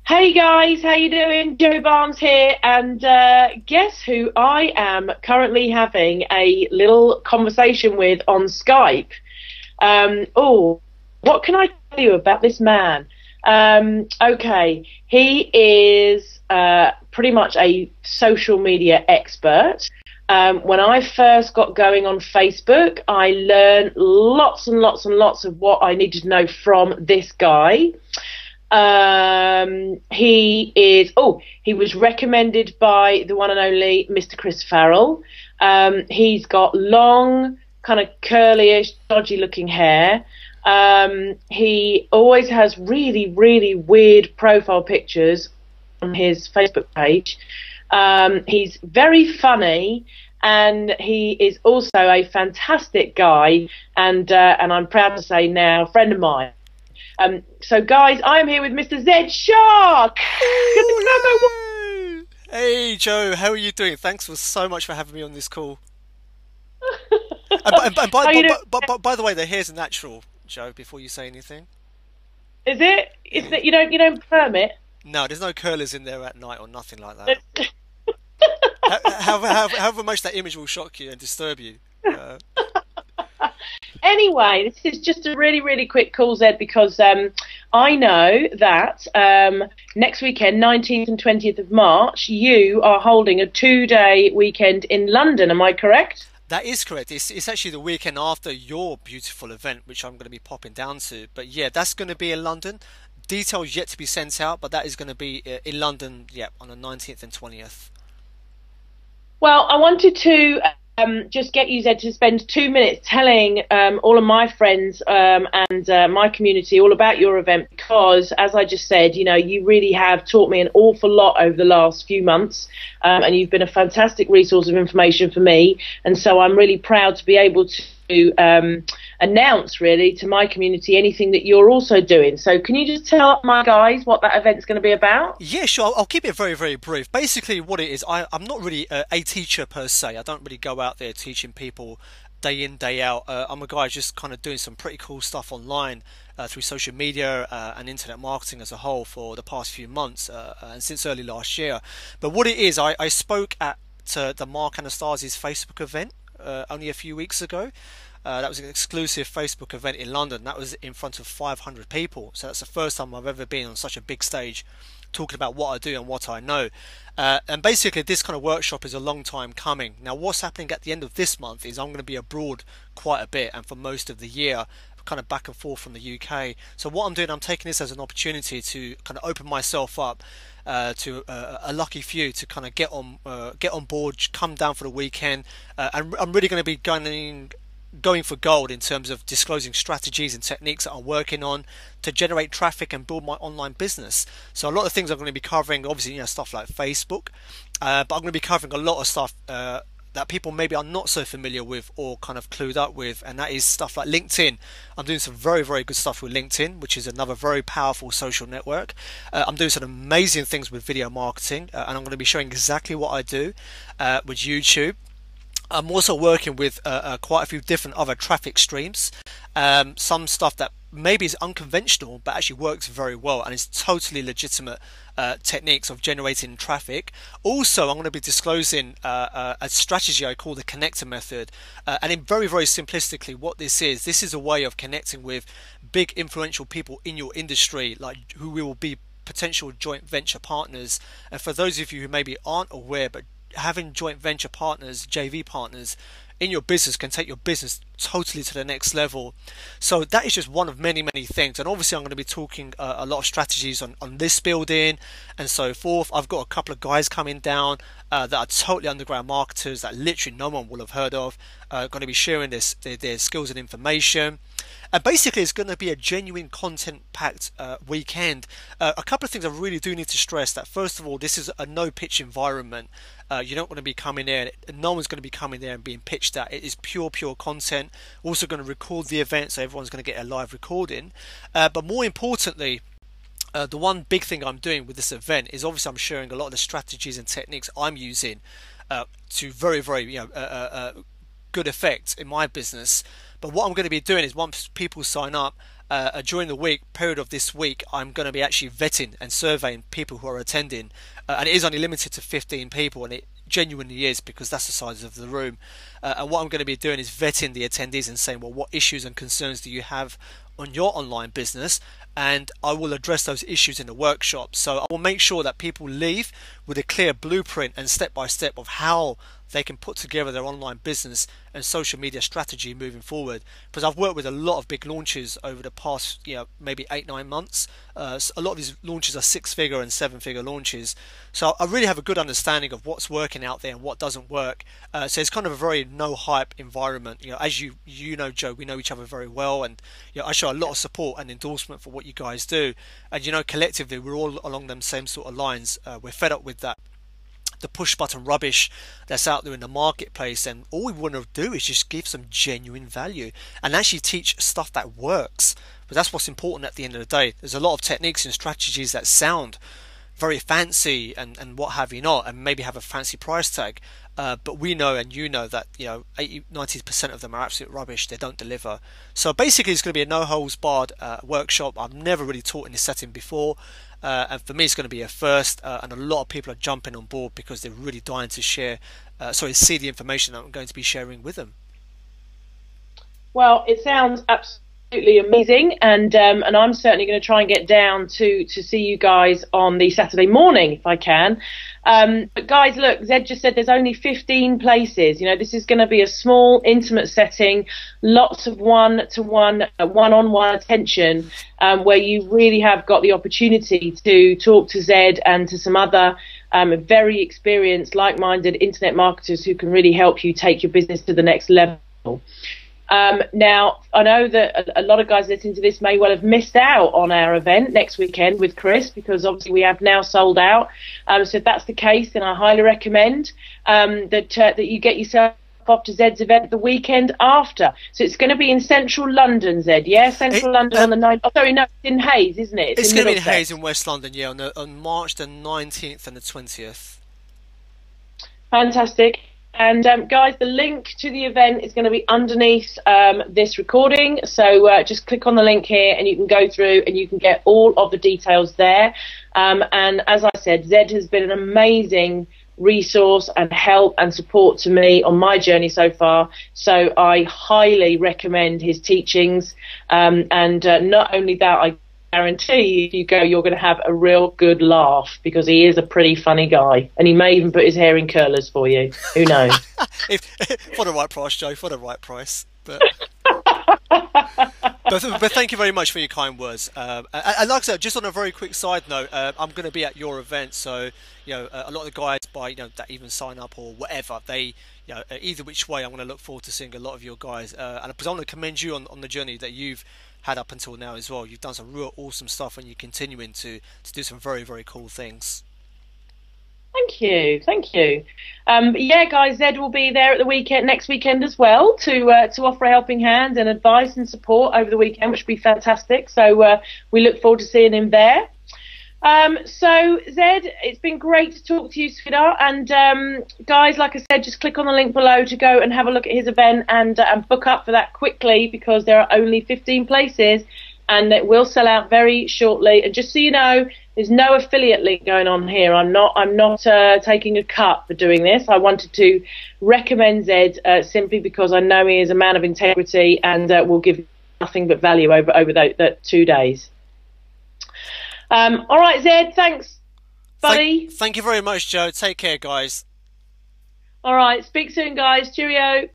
Hey guys, how you doing? Joe Barnes here, and guess who I am currently having a little conversation with on Skype? Oh, what can I tell you about this man? Okay, he is pretty much a social media expert. When I first got going on Facebook, I learned lots and lots and lots of what I needed to know from this guy. He was recommended by the one and only Mr. Chris Farrell. He's got long, kind of curlyish, dodgy looking hair. He always has really, really weird profile pictures on his Facebook page. He's very funny, and he is also a fantastic guy, and I'm proud to say now, a friend of mine. So guys, I am here with Mr. Zed Shah. Ooh, hey Joe, how are you doing? Thanks for so much for having me on this call. And How you doing? by the way, the hair's natural, Joe. Before you say anything, Is it? Is it? You don't perm it? no, there's no curlers in there at night or nothing like that. However much that image will shock you and disturb you. Uh, Anyway, this is just a really, really quick call, Zed, because I know that next weekend, 19th and 20th of March, you are holding a 2-day weekend in London. Am I correct? That is correct. It's actually the weekend after your beautiful event, which I'm going to be popping down to. But yeah, that's going to be in London. Details yet to be sent out, but that is going to be in London, yeah, on the 19th and 20th. Well, I wanted to just get you, Zed, to spend 2 minutes telling all of my friends and my community all about your event, because, as I just said, you really have taught me an awful lot over the last few months, and you've been a fantastic resource of information for me. And so I'm really proud to be able to announce, really, to my community anything that you're also doing. So can you just tell my guys what that event's going to be about? Yeah, sure. I'll keep it very, very brief. Basically, what it is, I'm not really a teacher per se. I don't really go out there teaching people day in, day out. I'm a guy just kind of doing some pretty cool stuff online through social media and internet marketing as a whole for the past few months and since early last year. But what it is, I spoke at the Mark Anastasi's Facebook event only a few weeks ago. That was an exclusive Facebook event in London. That was in front of 500 people. So that's the first time I've ever been on such a big stage talking about what I do and what I know. And basically this kind of workshop is a long time coming. Now what's happening at the end of this month is I'm going to be abroad quite a bit, and for most of the year kind of back and forth from the UK. So what I'm doing, I'm taking this as an opportunity to kind of open myself up to a lucky few to kind of get on board, come down for the weekend, and I'm really going to be going for gold in terms of disclosing strategies and techniques that I'm working on to generate traffic and build my online business. So a lot of things I'm going to be covering, obviously, stuff like Facebook, but I'm going to be covering a lot of stuff that people maybe are not so familiar with or kind of clued up with, and that is stuff like LinkedIn. I'm doing some very, very good stuff with LinkedIn, which is another very powerful social network. I'm doing some amazing things with video marketing, and I'm going to be showing exactly what I do with YouTube. I'm also working with quite a few different other traffic streams, some stuff that maybe is unconventional but actually works very well and is totally legitimate techniques of generating traffic. Also, I'm going to be disclosing a strategy I call the connector method, and in very, very simplistically what this is a way of connecting with big influential people in your industry, like who will be potential joint venture partners. And for those of you who maybe aren't aware, but having joint venture partners, JV partners in your business can take your business totally to the next level. So that is just one of many, many things. And obviously I'm going to be talking a lot of strategies on list building and so forth. I've got a couple of guys coming down that are totally underground marketers that literally no one will have heard of, going to be sharing their skills and information. And basically it's going to be a genuine content packed weekend. A couple of things I really do need to stress: that first of all, this is a no pitch environment. You're not going to be coming there, no one's going to be coming there and being pitched at. It is pure content. We're also going to record the event, so everyone's going to get a live recording. But more importantly, the one big thing I'm doing with this event is obviously I'm sharing a lot of the strategies and techniques I'm using to very good effect in my business. But what I'm going to be doing is, once people sign up, during the week period of this week, I'm going to be actually vetting and surveying people who are attending, and it is only limited to 15 people, and it genuinely is, because that's the size of the room. And what I'm going to be doing is vetting the attendees and saying, well, what issues and concerns do you have on your online business? And I will address those issues in the workshop. So I will make sure that people leave with a clear blueprint and step by step of how they can put together their online business and social media strategy moving forward. Because I've worked with a lot of big launches over the past, maybe 8-9 months. So a lot of these launches are 6-figure and 7-figure launches. So I really have a good understanding of what's working out there and what doesn't work. So it's kind of a very no hype environment. As you know, Joe, we know each other very well, and I show a lot of support and endorsement for what you guys do. And collectively, we're all along them same sort of lines. We're fed up with that, the push button rubbish that's out there in the marketplace, and all we want to do is just give some genuine value and actually teach stuff that works. But that's what's important at the end of the day. There's a lot of techniques and strategies that sound very fancy and what have you not, and maybe have a fancy price tag, but we know, and that 80-90% of them are absolute rubbish. They don't deliver. So basically it's going to be a no holds barred workshop. I've never really taught in this setting before, and for me it's going to be a first, and a lot of people are jumping on board because they're really dying to see the information that I'm going to be sharing with them. Well, it sounds absolutely amazing, and I'm certainly going to try and get down to see you guys on the Saturday morning if I can. But guys, look, Zed just said there's only 15 places. This is going to be a small, intimate setting, lots of one-to-one, one-on-one attention, where you really have got the opportunity to talk to Zed and to some other very experienced, like-minded internet marketers who can really help you take your business to the next level. Now, I know that a lot of guys listening to this may well have missed out on our event next weekend with Chris, because obviously we have now sold out. So if that's the case, then I highly recommend that you get yourself off to Zed's event the weekend after. So it's going to be in central London, Zed, yeah? Central London on the 9th. Oh, sorry, no, it's in Hayes, isn't it? It's going to be in Hayes in West London, yeah, on March the 19th and the 20th. Fantastic. And guys, the link to the event is going to be underneath this recording. So just click on the link here and you can go through and you can get all of the details there. And as I said, Zed has been an amazing resource and help and support to me on my journey so far. So I highly recommend his teachings. And not only that, I guarantee if you go, you're going to have a real good laugh, because he is a pretty funny guy, and he may even put his hair in curlers for you. Who knows? For the right price, Joe. For the right price. But thank you very much for your kind words. And like I said, just on a very quick side note, I'm going to be at your event, so a lot of the guys that even sign up or whatever, they either which way, I'm going to look forward to seeing a lot of your guys. And I want to commend you on the journey that you've had up until now as well. You've done some real awesome stuff, and you're continuing to do some very, very cool things. Thank you. But yeah, guys, Zed will be there at the next weekend as well, to offer a helping hand and advice and support over the weekend, which will be fantastic. So we look forward to seeing him there. So Zed, it's been great to talk to you, sweetheart. And guys, like I said, just click on the link below to go and have a look at his event and book up for that quickly, because there are only 15 places and it will sell out very shortly. And just so you know, there's no affiliate link going on here. I'm not taking a cut for doing this. I wanted to recommend Zed simply because I know he is a man of integrity and will give nothing but value over that 2 days. All right, Zed, thanks, buddy. Thank you very much, Joe. Take care, guys. All right, speak soon, guys. Cheerio.